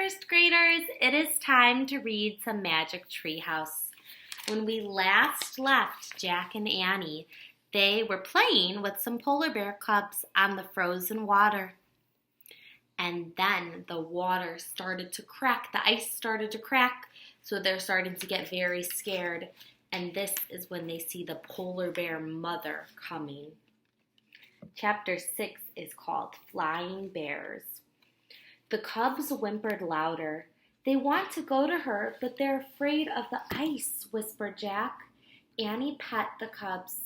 first graders, it is time to read some Magic Tree House. When we last left Jack and Annie, they were playing with some polar bear cubs on the frozen water. And then the water started to crack, the ice started to crack, so they're starting to get very scared. And this is when they see the polar bear mother coming. Chapter 6 is called Flying Bears. The cubs whimpered louder. They want to go to her, but they're afraid of the ice, whispered Jack. Annie pet the cubs.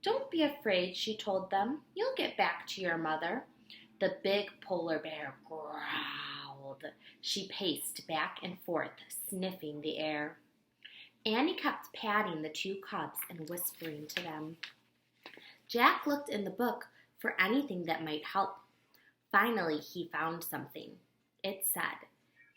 Don't be afraid, she told them. You'll get back to your mother. The big polar bear growled. She paced back and forth, sniffing the air. Annie kept patting the two cubs and whispering to them. Jack looked in the book for anything that might help. Finally, he found something. It said,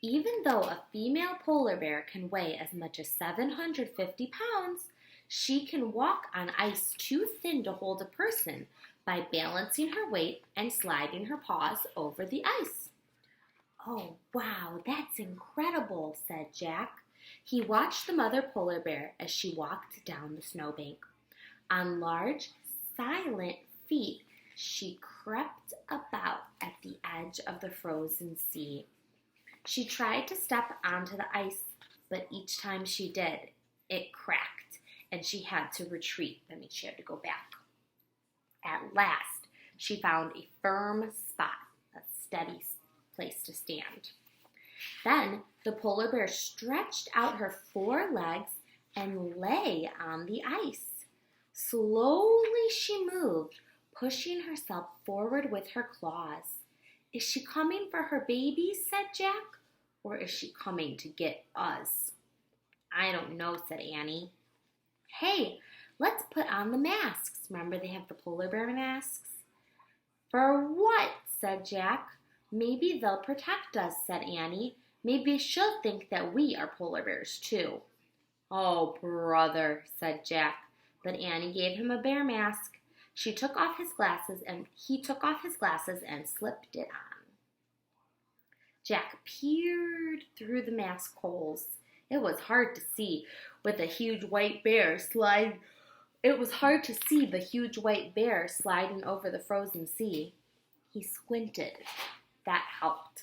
even though a female polar bear can weigh as much as 750 pounds, she can walk on ice too thin to hold a person by balancing her weight and sliding her paws over the ice. Oh, wow, that's incredible, said Jack. He watched the mother polar bear as she walked down the snowbank. On large, silent feet, she crept about at the edge of the frozen sea. She tried to step onto the ice, but each time she did, it cracked, and she had to retreat. That means she had to go back. At last, she found a firm spot, a steady place to stand. Then the polar bear stretched out her four legs and lay on the ice. Slowly she moved, pushing herself forward with her claws. Is she coming for her babies, said Jack, or is she coming to get us? I don't know, said Annie. Hey, let's put on the masks. Remember they have the polar bear masks? For what, said Jack. Maybe they'll protect us, said Annie. Maybe she'll think that we are polar bears too. Oh, brother, said Jack, but Annie gave him a bear mask. She took off his glasses and he took off his glasses and slipped it on. Jack peered through the mask holes. It was hard to see with a huge white bear sliding. It was hard to see the huge white bear sliding over the frozen sea. He squinted. That helped.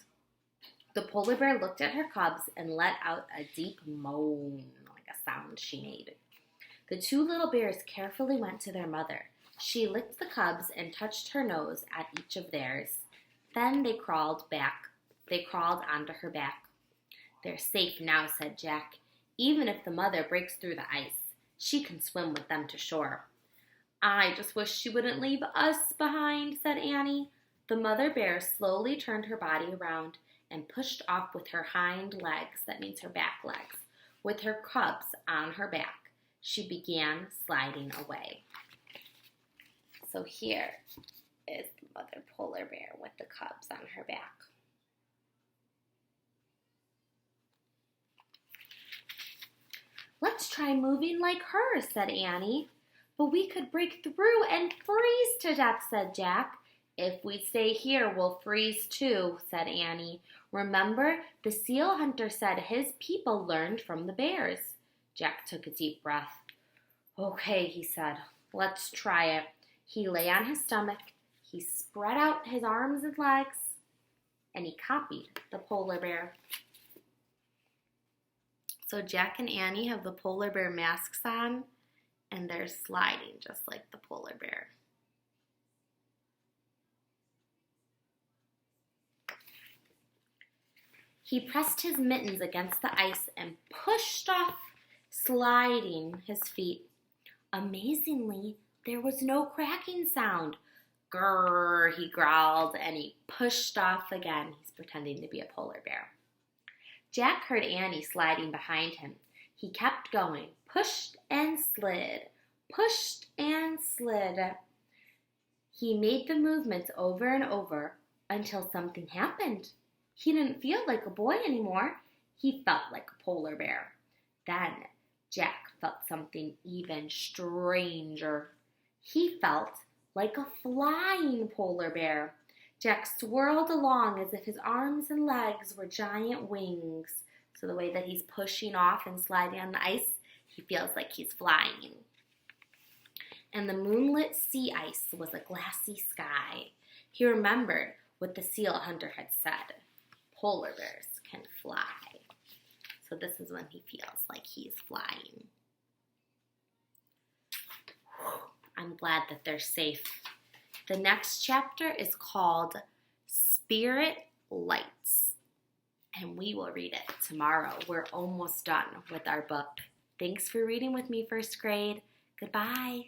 The polar bear looked at her cubs and let out a deep moan, like a sound she made. The two little bears carefully went to their mother. She licked the cubs and touched her nose at each of theirs. Then they crawled back. They crawled onto her back. They're safe now, said Jack. Even if the mother breaks through the ice, she can swim with them to shore. I just wish she wouldn't leave us behind, said Annie. The mother bear slowly turned her body around and pushed off with her hind legs, that means her back legs, with her cubs on her back. She began sliding away. So here is the mother polar bear with the cubs on her back. Let's try moving like her, said Annie. But we could break through and freeze to death, said Jack. If we stay here, we'll freeze too, said Annie. Remember, the seal hunter said his people learned from the bears. Jack took a deep breath. Okay, he said, let's try it. He lay on his stomach, he spread out his arms and legs, and he copied the polar bear. So Jack and Annie have the polar bear masks on, and they're sliding just like the polar bear. He pressed his mittens against the ice and pushed off, sliding his feet. Amazingly, there was no cracking sound. Grrr, he growled, and he pushed off again. He's pretending to be a polar bear. Jack heard Annie sliding behind him. He kept going, pushed and slid, pushed and slid. He made the movements over and over until something happened. He didn't feel like a boy anymore. He felt like a polar bear. Then Jack felt something even stranger. He felt like a flying polar bear. Jack swirled along as if his arms and legs were giant wings. So the way that he's pushing off and sliding on the ice, he feels like he's flying. And the moonlit sea ice was a glassy sky. He remembered what the seal hunter had said. Polar bears can fly. So this is when he feels like he's flying. I'm glad that they're safe. The next chapter is called Spirit Lights, and we will read it tomorrow. We're almost done with our book. Thanks for reading with me, first grade. Goodbye.